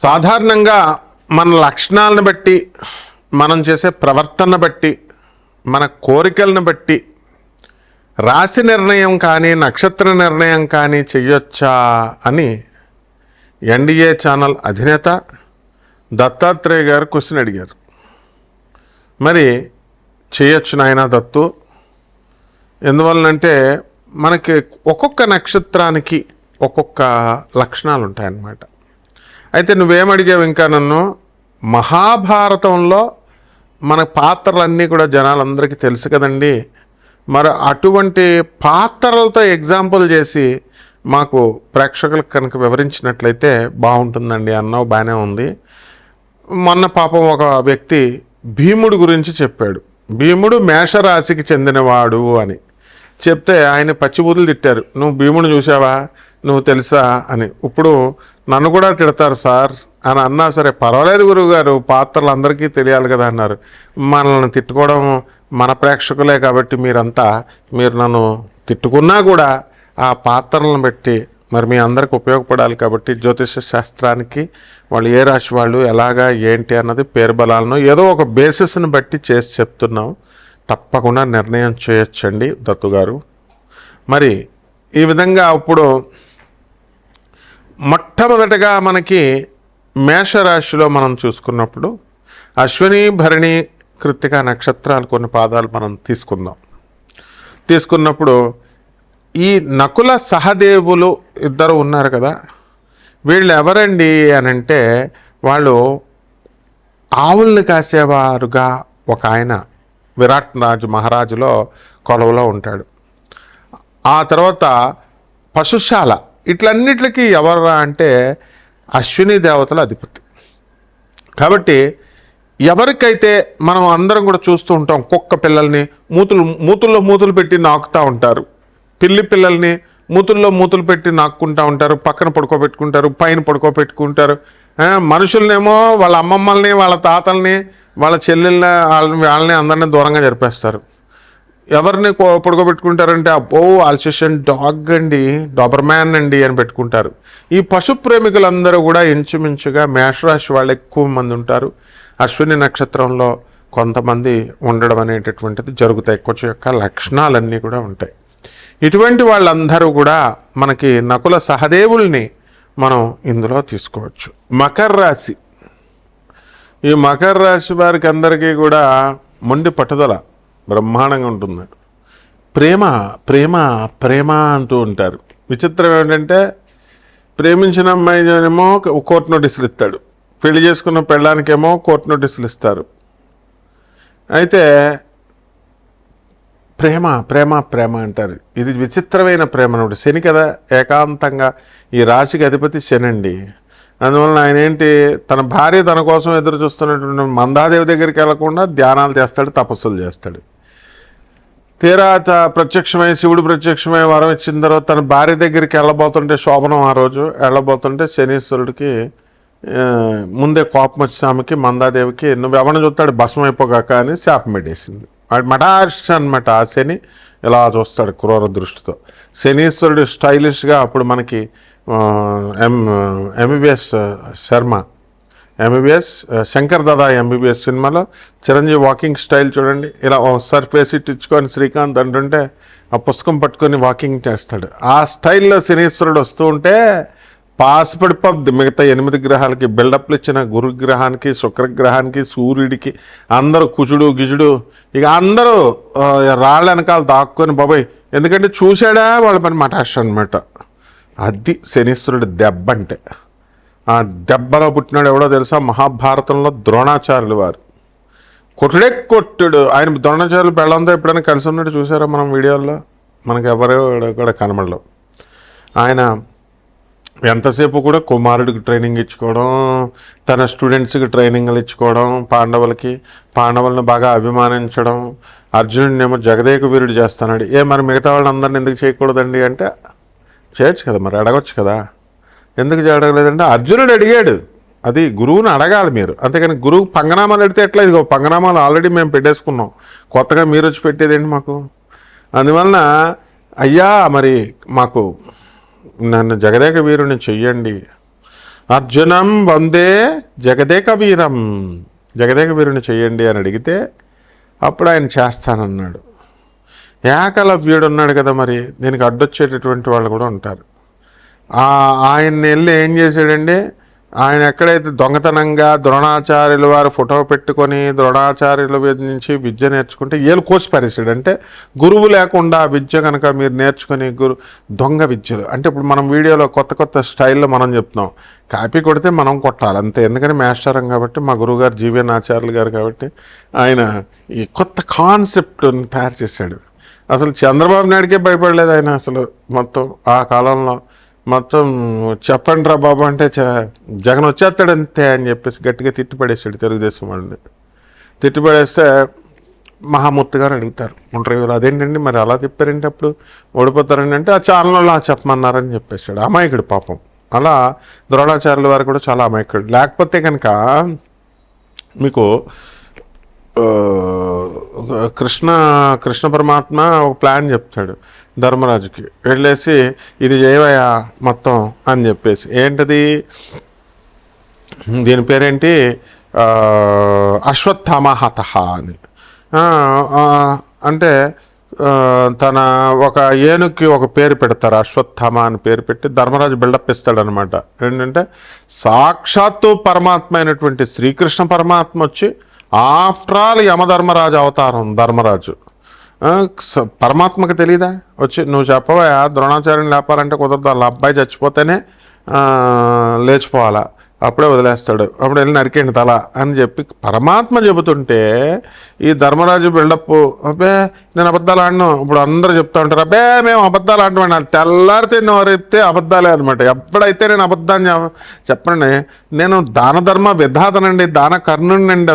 సాధారణంగా మన లక్షణాలను బట్టి, మనం చేసే ప్రవర్తన బట్టి, మన కోరికలను బట్టి రాశి నిర్ణయం కానీ నక్షత్ర నిర్ణయం కానీ చెయ్యొచ్చా అని ఎన్డీఏ ఛానల్ అధినేత దత్తాత్రేయ గారు క్వశ్చన్ అడిగారు. మరి చేయొచ్చు నాయన దత్తు. ఎందువలనంటే మనకి ఒక్కొక్క నక్షత్రానికి ఒక్కొక్క లక్షణాలు ఉంటాయన్నమాట. అయితే నువ్వేమడిగావు ఇంకా నన్ను, మహాభారతంలో మన పాత్రలన్నీ కూడా జనాలందరికీ తెలుసు కదండి, మరి అటువంటి పాత్రలతో ఎగ్జాంపుల్ చేసి మాకు ప్రేక్షకులకు కనుక వివరించినట్లయితే బాగుంటుందండి అన్నావు. బాగానే ఉంది. మొన్న పాపం ఒక వ్యక్తి భీముడు గురించి చెప్పాడు. భీముడు మేషరాశికి చెందినవాడు అని చెప్తే ఆయన పచ్చిబూతులు తిట్టారు. నువ్వు భీముడు చూసావా, నువ్వు తెలుసా అని. ఇప్పుడు నన్ను కూడా తిడతారు సార్ అని అన్నా సరే పర్వాలేదు గురువుగారు, పాత్రలు అందరికీ తెలియాలి కదా అన్నారు. మనల్ని తిట్టుకోవడం మన ప్రేక్షకులే కాబట్టి మీరు నన్ను తిట్టుకున్నా కూడా ఆ పాత్రలను బట్టి మరి మీ అందరికి ఉపయోగపడాలి కాబట్టి జ్యోతిష శాస్త్రానికి వాళ్ళు ఏ రాశి వాళ్ళు ఎలాగా ఏంటి అన్నది పేరు బలాలను ఏదో ఒక బేసిస్ని బట్టి చేసి చెప్తున్నాం. తప్పకుండా నిర్ణయం చేయొచ్చండి దత్తుగారు. మరి ఈ విధంగా ఇప్పుడు మొట్టమొదటగా మనకి మేషరాశిలో మనం చూసుకున్నప్పుడు అశ్విని భరణి కృత్తిక నక్షత్రాలు కొన్ని పాదాలు మనం తీసుకున్నప్పుడు ఈ నకుల సహదేవులు ఇద్దరు ఉన్నారు కదా, వీళ్ళు ఎవరండి అని అంటే వాళ్ళు ఆవుల్ని కాసేవారుగా ఒక ఆయన విరాట్ రాజు మహారాజులో కొలువులో ఉంటాడు. ఆ తర్వాత పశుశాల ఇట్లన్నిటికీ ఎవరా అంటే అశ్విని దేవతల అధిపతి. కాబట్టి ఎవరికైతే మనం అందరం కూడా చూస్తూ ఉంటాం, కుక్క పిల్లల్ని మూతుల్లో మూతులు పెట్టి నాకుతూ ఉంటారు, పిల్లి పిల్లల్ని మూతులు పెట్టి నాక్కుంటూ ఉంటారు, పక్కన పడుకోబెట్టుకుంటారు, పైన పడుకోబెట్టుకుంటారు. మనుషులనేమో వాళ్ళ అమ్మమ్మల్ని, వాళ్ళ తాతల్ని, వాళ్ళ చెల్లెళ్ళని, వాళ్ళని అందరినీ దూరంగా జరిపేస్తారు. ఎవరిని పడుకోబెట్టుకుంటారంటే అబ్బో ఆల్సేషన్ డాగ్ అండి, డాబర్మ్యాన్ అండి అని పెట్టుకుంటారు. ఈ పశు ప్రేమికులందరూ కూడా ఇంచుమించుగా మేషరాశి వాళ్ళు ఎక్కువ మంది ఉంటారు. అశ్విని నక్షత్రంలో కొంతమంది ఉండడం అనేటటువంటిది జరుగుతాయి. కొంచెం యొక్క లక్షణాలన్నీ కూడా ఉంటాయి. ఇటువంటి వాళ్ళందరూ కూడా మనకి నకుల సహదేవుల్ని మనం ఇందులో తీసుకోవచ్చు. మకర రాశి, ఈ మకర రాశి వారికి అందరికీ కూడా మొండి పట్టుదల బ్రహ్మాండంగా ఉంటుంది. ప్రేమ ప్రేమ ప్రేమ అంటూ ఉంటారు. విచిత్రం ఏంటంటే ప్రేమించిన అమ్మాయినేమో కోర్టు నోటీసులు ఇస్తాడు, పెళ్లి చేసుకున్న పెళ్ళానికేమో కోర్టు నోటీసులు ఇస్తారు. అయితే ప్రేమ ప్రేమ ప్రేమ అంటారు. ఇది విచిత్రమైన ప్రేమ అన్నమాట. శని కదా ఏకాంతంగా, ఈ రాశికి అధిపతి శని అండి. అందువలన ఆయన ఏంటి, తన భార్య తన కోసం ఎదురు చూస్తున్నటువంటి మందాదేవి దగ్గరికి వెళ్లకుండా ధ్యానాలు చేస్తాడు, తపస్సులు చేస్తాడు. తీరా ప్రత్యక్షమై శివుడు ప్రత్యక్షమై వరం ఇచ్చిన తర్వాత తన భార్య దగ్గరికి వెళ్ళబోతుంటే, శోభనం ఆ రోజు వెళ్ళబోతుంటే శనీశ్వరుడికి ముందే కోపం వచ్చి ఆమెకి మందాదేవికి నువ్వు ఎవరిని చూస్తాడు భస్మం అయిపోగాక అని శాపం పెట్టేసింది. మటార్ష్ అనమాట. ఆ శని ఇలా చూస్తాడు క్రూర దృష్టితో. శనీశ్వరుడు స్టైలిష్గా అప్పుడు మనకి MBBS Sharma, MBBS Shankar Dada MBBS సినిమాలో చిరంజీవి వాకింగ్ స్టైల్ చూడండి, ఇలా సర్ఫేస్ ఇచ్చుకొని శ్రీకాంత్ అంటుంటే ఆ పుస్తకం పట్టుకొని వాకింగ్ చేస్తాడు. ఆ స్టైల్లో శనీశ్వరుడు వస్తూ ఉంటే పాస్ పడిపోద్ది మిగతా 8 గ్రహాలకి. బిల్డప్లు ఇచ్చిన గురుగ్రహానికి, శుక్రగ్రహానికి, సూర్యుడికి అందరూ కుజుడు గిజుడు ఇక అందరూ రాళ్ళ వెనకాల దాక్కొని బాబాయ్, ఎందుకంటే చూశాడా వాళ్ళ పని మటాష్ అనమాట. అది శనీశ్వరుడు దెబ్బ అంటే. ఆ దెబ్బలో పుట్టినాడు ఎవడో తెలుసా, మహాభారతంలో ద్రోణాచార్యులు వారు. కొట్టుడు ఆయన. ద్రోణాచార్యులు పెళ్ళంతో ఎప్పుడైనా కలిసి ఉన్నట్టు చూసారా మనం వీడియోల్లో? మనకి ఎవరో కూడా కనబడలేవు. ఆయన ఎంతసేపు కూడా కుమారుడికి ట్రైనింగ్ ఇచ్చుకోవడం, తన స్టూడెంట్స్కి ట్రైనింగ్లు ఇచ్చుకోవడం, పాండవులను బాగా అభిమానించడం. అర్జునుడిని ఏమో జగదేక వీరుడు చేస్తున్నాడు. మరి మిగతా వాళ్ళందరిని ఎందుకు చేయకూడదండి అంటే చేయొచ్చు కదా, మరి అడగచ్చు కదా. ఎందుకు అడగలేదంటే అర్జునుడు అడిగాడు, అది గురువుని అడగాలి మీరు. అంతేకాని గురువు పంగనామాలు అడిగితే ఎట్లా? ఇదిగో పంగనామాలు ఆల్రెడీ మేము పెట్టేసుకున్నాం, కొత్తగా మీరు వచ్చి పెట్టేదేంటి మాకు? అందువలన అయ్యా మరి మాకు నన్ను జగదేక వీరుని చెయ్యండి అర్జునం వందే జగదేక వీరం, జగదేక వీరుని చెయ్యండి అని అడిగితే అప్పుడు ఆయన చేస్తానన్నాడు. ఏకలవ్యుడు ఉన్నాడు కదా, మరి దీనికి అడ్డొచ్చేటటువంటి వాళ్ళు కూడా ఉంటారు. ఆయన్ని వెళ్ళి ఏం చేశాడండి, ఆయన ఎక్కడైతే దొంగతనంగా ద్రోణాచార్యుల వారు ఫోటో పెట్టుకొని ద్రోణాచార్యుల నుంచి విద్య నేర్చుకుంటే ఏళ్ళు కోసి పారేసాడు. అంటే గురువు లేకుండా విద్య కనుక మీరు నేర్చుకుని దొంగ విద్యలు అంటే ఇప్పుడు మనం వీడియోలో కొత్త కొత్త స్టైల్లో మనం చెప్తున్నాం, కాపీ కొడితే మనం కొట్టాలి అంతే. ఎందుకని మాస్టరం కాబట్టి మా గురువుగారు జీవీఎన్ ఆచార్యులు గారు కాబట్టి ఆయన ఈ కొత్త కాన్సెప్ట్ని తయారు చేశాడు. అసలు చంద్రబాబు నాయుడికే భయపడలేదు ఆయన అసలు. మొత్తం ఆ కాలంలో మొత్తం చెప్పండి రా బాబు అంటే జగన్ వచ్చేస్తాడు అంతే అని చెప్పేసి గట్టిగా తిట్టిపడేసాడు తెలుగుదేశం వాళ్ళని. తిట్టిపడేస్తే మహామూర్తి గారు అడుగుతారు ఇంటర్వ్యూలో, అదేంటండి మరి అలా చెప్పారంటే అప్పుడు ఓడిపోతారండి అంటే ఆ ఛానల్లో చెప్పమన్నారని చెప్పేశాడు. అమాయకుడు పాపం. అలా ద్రోణాచార్యుల వారు కూడా చాలా అమాయకుడు. లేకపోతే కనుక మీకు కృష్ణ పరమాత్మ ఒక ప్లాన్ చెప్తాడు ధర్మరాజుకి, వెళ్ళేసి ఇది చేయవయ్యా మొత్తం అని చెప్పేసి. ఏంటది, దీని పేరేంటి, అశ్వత్థామహత అని. అంటే తన ఒక ఏనుగుకి ఒక పేరు పెడతారు, అశ్వత్థామ అని పేరు పెట్టి ధర్మరాజు బిల్డప్ ఇస్తాడనమాట. ఏంటంటే సాక్షాత్తు పరమాత్మ అయినటువంటి శ్రీకృష్ణ పరమాత్మ వచ్చి ఆఫ్టర్ ఆల్ యమధర్మరాజు అవతారం ధర్మరాజు. పరమాత్మకు తెలీదా వచ్చి నువ్వు చెప్పవా ద్రోణాచార్యుని లేపాలంటే కుదరదు, వాళ్ళ అబ్బాయి చచ్చిపోతేనే లేచిపోవాలా, అప్పుడే వదిలేస్తాడు, అప్పుడు వెళ్ళి నరికేండి తల అని చెప్పి పరమాత్మ చెబుతుంటే ఈ ధర్మరాజు బిల్డప్, అబ్బే నేను అబద్ధాలు ఆడను. ఇప్పుడు అందరూ చెప్తా ఉంటారు, అబ్బే మేము అబద్ధాలు ఆడమండి, అది తెల్లారితే నోరెత్తే అబద్ధాలే అనమాట. ఎప్పుడైతే నేను అబద్ధాన్ని చెప్పండి, నేను దాన ధర్మ విధాతనండి, దాన కర్ణునండి,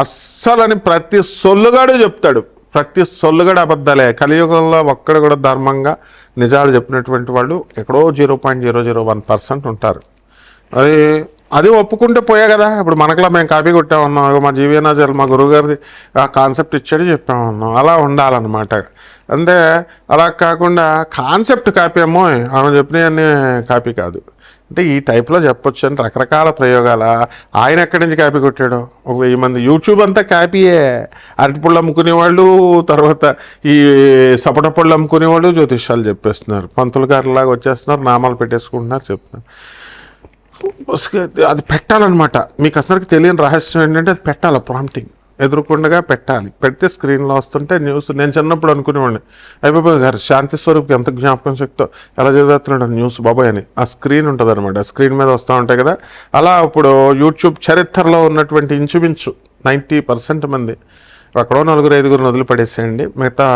అస్సలని ప్రతి సొల్లుగాడు చెప్తాడు. ప్రతి సొల్లుగాడు అబద్ధాలే. కలియుగంలో ఒక్కడ కూడా ధర్మంగా నిజాలు చెప్పినటువంటి వాళ్ళు ఎక్కడో 0.001% ఉంటారు. అది ఒప్పుకుంటే పోయా కదా. ఇప్పుడు మనకులా మేము కాపీ కొట్టామన్నాం, మా జీవీఎన్ ఆచార్యులు మా గురువుగారిది ఆ కాన్సెప్ట్ ఇచ్చాడు చెప్పామన్నాం. అలా ఉండాలన్నమాట. అంటే అలా కాకుండా కాన్సెప్ట్ కాపీ ఏమో ఆమె చెప్పినవన్నీ కాపీ కాదు. అంటే ఈ టైప్లో చెప్పొచ్చు అని రకరకాల ప్రయోగాల. ఆయన ఎక్కడి నుంచి కాపీ కొట్టాడు, 1000 మంది యూట్యూబ్ అంతా కాపీయే. అరటిపళ్ళు అమ్ముకునేవాళ్ళు, తర్వాత ఈ సపోటా పళ్ళు అమ్ముకునేవాళ్ళు జ్యోతిష్యాలు చెప్పేస్తున్నారు, పంతులు గారిలాగా వచ్చేస్తున్నారు, నామాలు పెట్టేసుకుంటున్నారు, చెప్తున్నారు. అది పెట్టాలన్నమాట. మీకు అసలుకి తెలియని రహస్యం ఏంటంటే అది పెట్టాలి, ప్రాంప్టింగ్ ఎదురుకుండగా పెట్టాలి. పెడితే స్క్రీన్లో వస్తుంటే న్యూస్. నేను చిన్నప్పుడు అనుకునేవాడిని, అయిపోయి గారు శాంతి స్వరూప్ ఎంత జ్ఞాపకం శక్తో ఎలా చదువుతున్నాడు న్యూస్ బాబాయ్ అని. ఆ స్క్రీన్ ఉంటుంది అనమాట, స్క్రీన్ మీద వస్తూ ఉంటాయి కదా. అలా ఇప్పుడు యూట్యూబ్ చరిత్రలో ఉన్నటువంటి ఇంచుమించు 90% మంది అక్కడో 4-5 వదిలిపడేసేయండి, మిగతా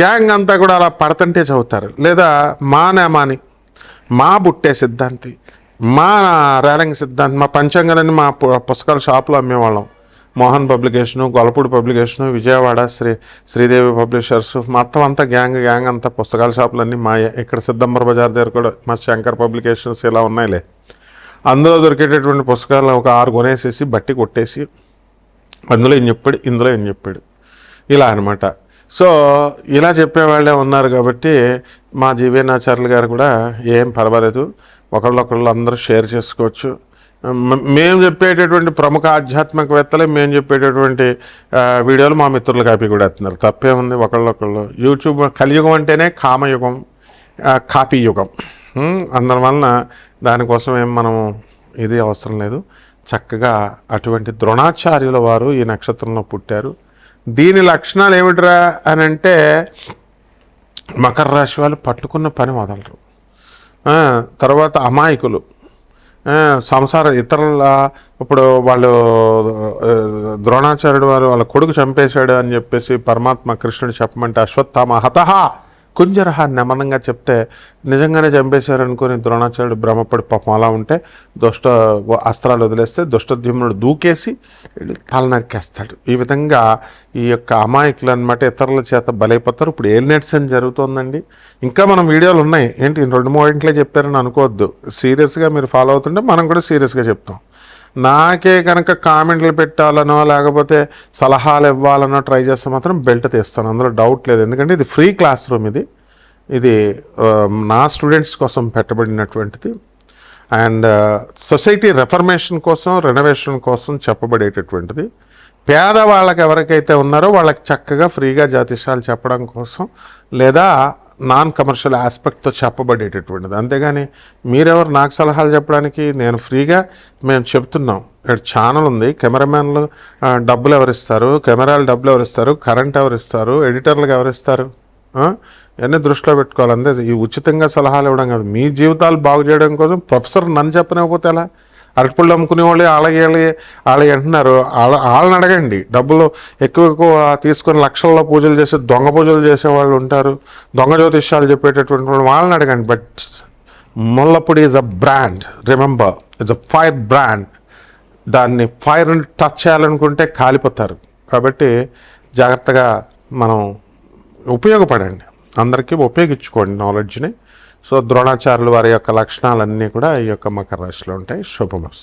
గ్యాంగ్ అంతా కూడా అలా పడతంటే చదువుతారు. లేదా మా నేమాని, మా బుట్టే సిద్ధాంతి, మా రేలంగి సిద్ధాంతి, మా పంచాంగాలని మా పుస్తకాల షాపులో అమ్మేవాళ్ళం. Mohan publication, Gollapudi publication, Vijayawada Sridevi publishers, మొత్తం అంతా గ్యాంగ్ అంతా పుస్తకాల షాపులన్నీ మాయే. ఇక్కడ సిద్ధంబర్ బజార్ దగ్గర కూడా మా శంకర్ పబ్లికేషన్స్ ఇలా ఉన్నాయిలే. అందులో దొరికేటటువంటి పుస్తకాలు ఒక 6 కొనేసేసి బట్టి కొట్టేసి అందులో ఏం చెప్పాడు, ఇందులో ఏం చెప్పాడు, ఇలా అనమాట. సో ఇలా చెప్పేవాళ్ళే ఉన్నారు కాబట్టి మా జీవీఎన్ ఆచార్యులు గారు కూడా ఏం పర్వాలేదు, ఒకళ్ళొకళ్ళు అందరూ షేర్ చేసుకోవచ్చు. మేము చెప్పేటటువంటి ప్రముఖ ఆధ్యాత్మికవేత్తలే మేము చెప్పేటటువంటి వీడియోలు మా మిత్రులు కాపీ కూడా ఎత్తున్నారు, తప్పేముంది. ఒకళ్ళొకళ్ళు యూట్యూబ్ కలియుగం అంటేనే కామయుగం, కాపీ యుగం. అందువలన దానికోసం ఏం మనం ఇది అవసరం లేదు. చక్కగా అటువంటి ద్రోణాచార్యుల వారు ఈ నక్షత్రంలో పుట్టారు. దీని లక్షణాలు ఏమిట్రా అని అంటే మకర రాశి వాళ్ళు పట్టుకున్న పని వదలరు, తర్వాత అమాయకులు, సంసార ఇతరుల. ఇప్పుడు వాళ్ళు ద్రోణాచార్యుడు వారు వాళ్ళ కొడుకు చంపేశాడు అని చెప్పేసి పరమాత్మ కృష్ణుడు చెప్పమంటే అశ్వత్థామ హతహ కుంజరహ నెమనంగా చెప్తే నిజంగానే చంపేశారు అనుకుని ద్రోణాచార్యుడు భ్రమపడి పాపం అలా ఉంటే దుష్ట అస్త్రాలు వదిలేస్తే దుష్టద్యుమ్నుడు దూకేసి తల నరికేస్తాడు. ఈ విధంగా ఈ యొక్క అమాయకులు అనమాట ఇతరుల చేత బలైపోతారు. ఇప్పుడు ఏలినట్స్ అని జరుగుతుందండి. ఇంకా మనం వీడియోలు ఉన్నాయి, ఏంటి 2-3 ఇంట్లో చెప్పారని అనుకోవద్దు. సీరియస్గా మీరు ఫాలో అవుతుంటే మనం కూడా సీరియస్గా చెప్తాం. నాకే కనుక కామెంట్లు పెట్టాలనో లేకపోతే సలహాలు ఇవ్వాలనో ట్రై చేస్తే మాత్రం బెల్ట్ తీస్తాను, అందులో డౌట్ లేదు. ఎందుకంటే ఇది ఫ్రీ క్లాస్ రూమ్, ఇది నా స్టూడెంట్స్ కోసం పెట్టబడినటువంటిది. అండ్ సొసైటీ రెఫర్మేషన్ కోసం, రెనోవేషన్ కోసం చెప్పబడేటటువంటిది. పేదవాళ్ళకి ఎవరికైతే ఉన్నారో వాళ్ళకి చక్కగా ఫ్రీగా జ్యోతిషాలు చెప్పడం కోసం, లేదా నాన్ కమర్షియల్ ఆస్పెక్ట్తో చెప్పబడేటటువంటిది. అంతేగాని మీరెవరు నాకు సలహాలు చెప్పడానికి? నేను ఫ్రీగా మేము చెప్తున్నాం. ఇక్కడ ఛానల్ ఉంది, కెమెరామ్యాన్లు డబ్బులు ఎవరిస్తారు, కెమెరాలు డబ్బులు ఎవరిస్తారు, కరెంట్ ఎవరిస్తారు, ఎడిటర్లకు ఎవరిస్తారు? ఇవన్నీ దృష్టిలో పెట్టుకోవాలి. అంతే. ఈ ఉచితంగా సలహాలు ఇవ్వడం కాదు, మీ జీవితాలు బాగు చేయడం కోసం. ప్రొఫెసర్ నన్ను చెప్పనివ్వకపోతే ఎలా? అరటిపళ్ళు అమ్ముకునే వాళ్ళు వాళ్ళకి అంటున్నారు, వాళ్ళని అడగండి. డబ్బులు ఎక్కువ తీసుకొని లక్షల్లో పూజలు చేసే, దొంగ పూజలు చేసేవాళ్ళు ఉంటారు, దొంగ జ్యోతిష్యాలు చెప్పేటటువంటి వాళ్ళు, వాళ్ళని అడగండి. But Mullapudi is a brand, remember, it's a fire brand. దాన్ని ఫైర్ టచ్ చేయాలనుకుంటే కాలిపోతారు. కాబట్టి జాగ్రత్తగా మనం ఉపయోగపడండి, అందరికీ ఉపయోగించుకోండి నాలెడ్జ్ని. సో ద్రోణాచార్యులు వారి యొక్క లక్షణాలన్నీ కూడా ఈ యొక్క మకర రాశిలో ఉంటాయి. శుభమస్తు.